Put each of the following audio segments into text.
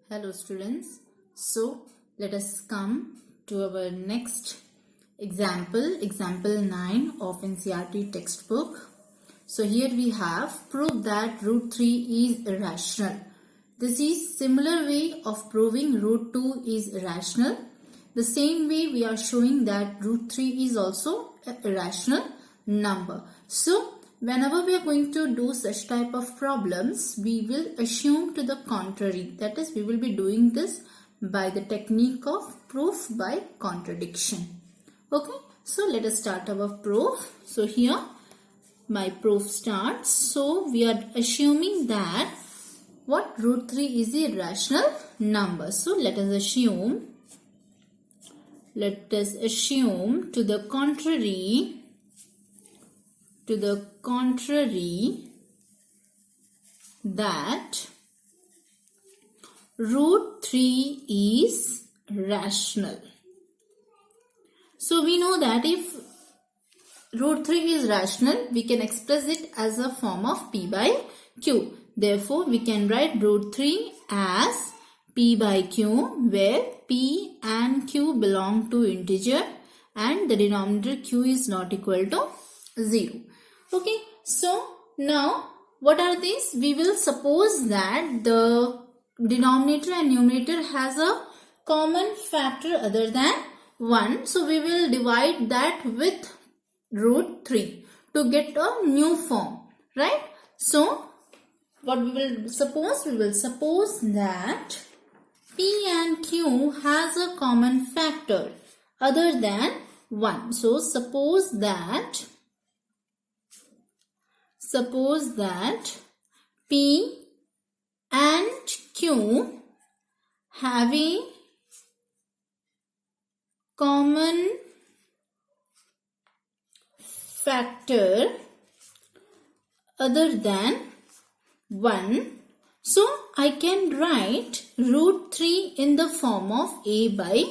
Hello students. So let us come to our next example 9 of NCERT textbook. So here we have prove that root 3 is irrational. This is similar way of proving root 2 is irrational. The same way we are showing that root 3 is also an irrational number. So whenever we are going to do such type of problems, we will assume to the contrary. That is, we will be doing this by the technique of proof by contradiction. Okay, so let us start our proof. So here my proof starts. So we are assuming that what root 3 is a irrational number. So let us assume to the contrary that root 3 is rational. So we know that if root 3 is rational, we can express it as a form of p by q. Therefore, we can write root 3 as p by q, where p and q belong to integer and the denominator q is not equal to 0. Okay, so now what are these? We will suppose that the denominator and numerator has a common factor other than 1. So we will divide that with root 3 to get a new form, right? So what we will suppose? We will suppose that p and q has a common factor other than 1. So suppose that p and q have a common factor other than 1. So I can write root 3 in the form of a by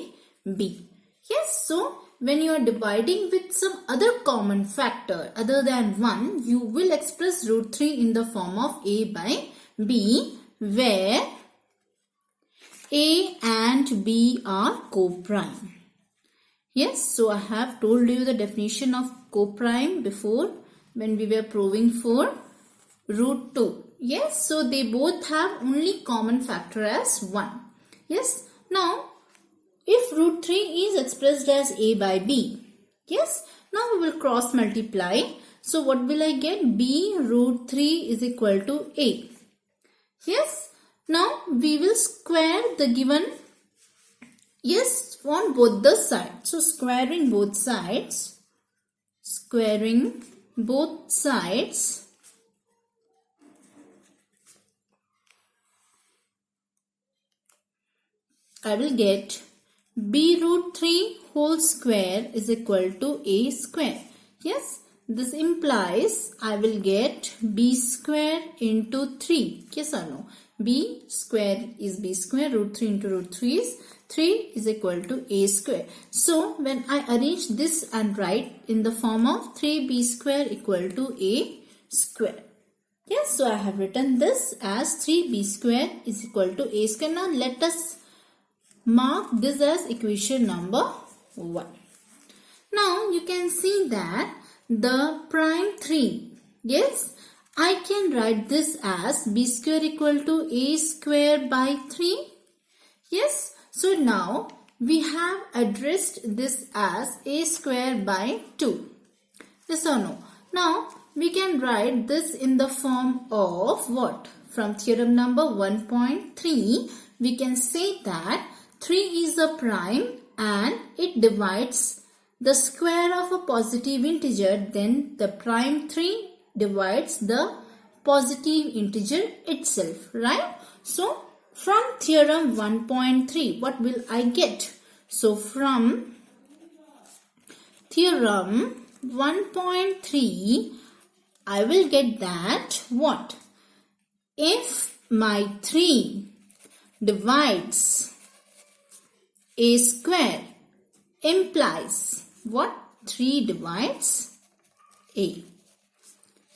b. Yes, so when you are dividing with some other common factor other than 1, you will express root 3 in the form of a by b, where a and b are co-prime. Yes, so I have told you the definition of co-prime before when we were proving for root 2. Yes, so they both have only common factor as 1. Yes, now if root 3 is expressed as a by b, yes, now we will cross multiply. So what will I get? B root 3 is equal to a. Yes, now we will square the given, yes, on both the sides. So squaring both sides, I will get b root 3 whole square is equal to a square. Yes, this implies I will get b square into 3. Yes or no? B square is b square, root 3 into root 3 is 3 is equal to a square. So when I arrange this and write in the form of 3b square equal to a square. Yes, so I have written this as 3b square is equal to a square. Now let us mark this as equation number 1. Now you can see that the prime 3, yes, I can write this as b square equal to a square by 3. Yes, so now we have addressed this as a square by 2. Yes or no? Now we can write this in the form of what? From theorem number 1.3, we can say that 3 is a prime and it divides the square of a positive integer, then the prime 3 divides the positive integer itself, right? So from theorem 1.3, what will I get? So from theorem 1.3, I will get that what? If my 3 divides a square, implies what? 3 divides a.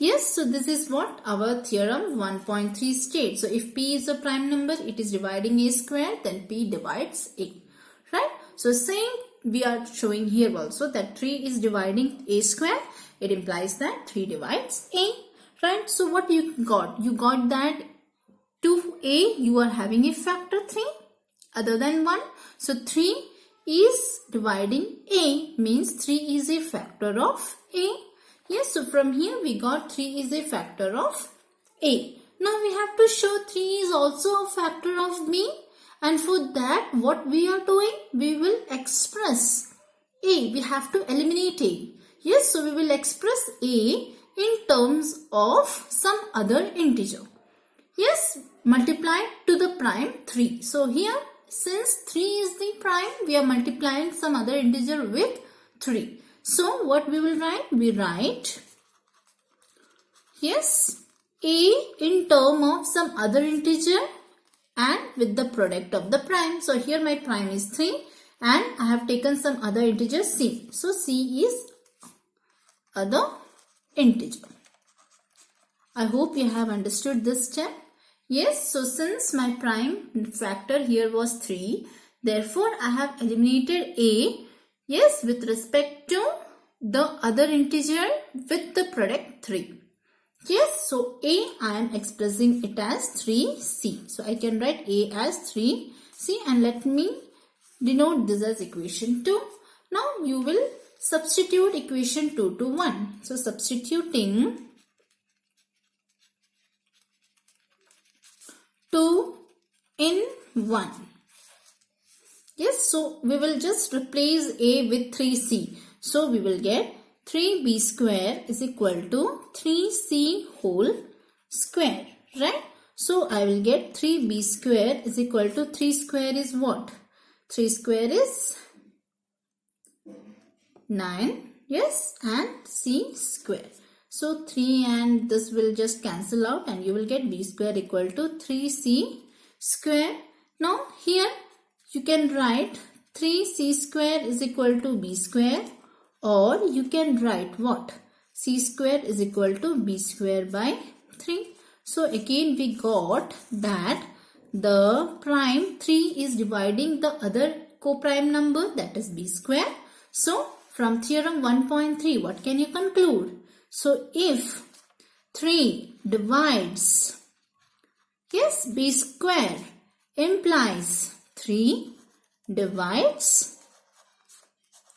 Yes, so this is what our theorem 1.3 states. So if P is a prime number, it is dividing A square, then P divides A. Right? So same we are showing here also that 3 is dividing A square. It implies that 3 divides A. Right? So what you got? You got that to A you are having a factor 3 other than 1. So 3 is dividing A, means 3 is a factor of A. Yes, so from here we got 3 is a factor of A. Now we have to show 3 is also a factor of B, and for that what we are doing? We will express A. We have to eliminate A. Yes, so we will express A in terms of some other integer. Yes, multiply to the prime 3. So here since 3 is the prime, we are multiplying some other integer with 3. So what we will write? We write, yes, A in term of some other integer and with the product of the prime. So here my prime is 3 and I have taken some other integer C. So C is other integer. I hope you have understood this step. Yes, so since my prime factor here was 3, therefore I have eliminated A, yes, with respect to the other integer with the product 3. Yes, so A I am expressing it as 3C. So I can write A as 3C and let me denote this as equation 2. Now you will substitute equation 2 to 1. So substituting 2 in 1. Yes, so we will just replace A with 3C. So we will get 3B square is equal to 3C whole square. Right? So I will get 3B square is equal to 3 square is what? 3 square is 9. Yes, and C square. So 3 and this will just cancel out and you will get B square equal to 3C square. Now here you can write 3C square is equal to B square, or you can write what? C square is equal to B square by 3. So again we got that the prime 3 is dividing the other co-prime number, that is B square. So from theorem 1.3 what can you conclude? So if 3 divides, yes, B square implies 3 divides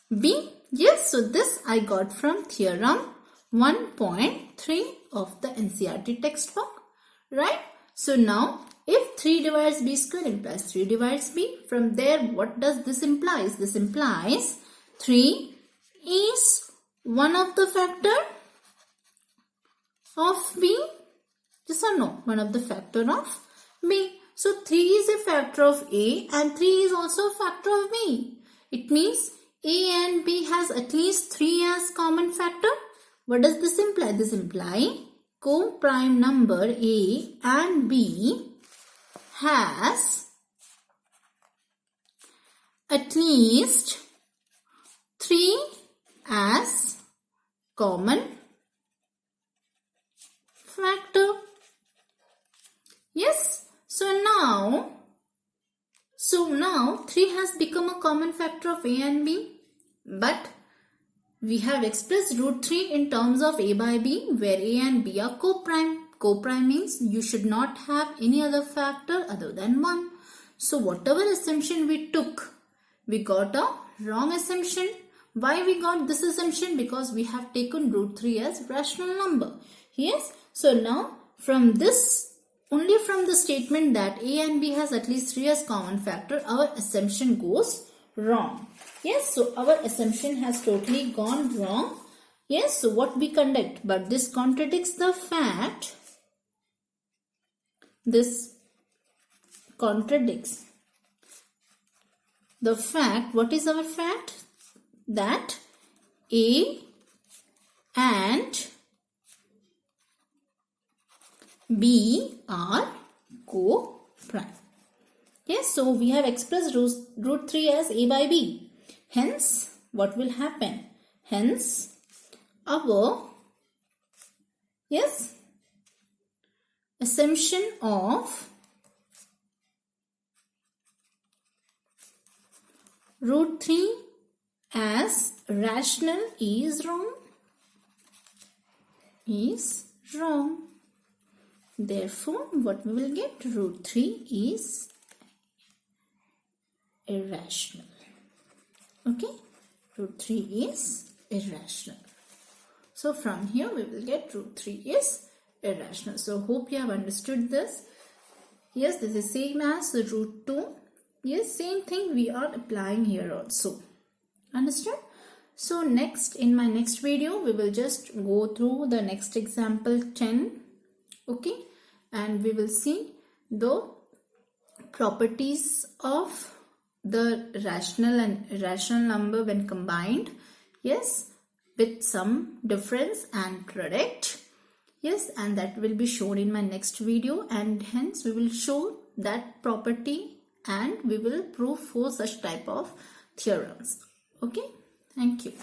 B. Yes, so this I got from theorem 1.3 of the NCERT textbook. Right? So now if 3 divides B square implies 3 divides B. From there what does this imply? This implies 3 is one of the factor of B. Yes or no? One of the factor of B. So 3 is a factor of A and 3 is also a factor of B. It means A and B has at least 3 as common factor. What does this imply? This implies co-prime number A and B has at least 3 as common factor. Yes, so now 3 has become a common factor of A and B, but we have expressed root 3 in terms of A by B, where A and B are co-prime. Co-prime means you should not have any other factor other than 1. So whatever assumption we took, we got a wrong assumption. Why we got this assumption? Because we have taken root 3 as rational number. Yes. So now from this, only from the statement that A and B has at least 3 as common factor, our assumption goes wrong. Yes, so our assumption has totally gone wrong. Yes, so what we conduct? But this contradicts the fact. This contradicts the fact. What is our fact? That A and B are co-prime. Yes, so we have expressed root 3 as A by B. Hence, what will happen? Hence, our Yes, assumption of root 3 as rational is wrong. Therefore, what we will get? Root 3 is irrational. Okay, root 3 is irrational. So from here we will get root 3 is irrational. So hope you have understood this. Yes, this is same as the root 2. Yes, same thing we are applying here also. Understood? So next, in my next video, we will just go through the next example 10. Okay, and we will see the properties of the rational and irrational number when combined. Yes, with some difference and product. Yes, and that will be shown in my next video, and hence we will show that property and we will prove 4 such type of theorems. Okay, thank you.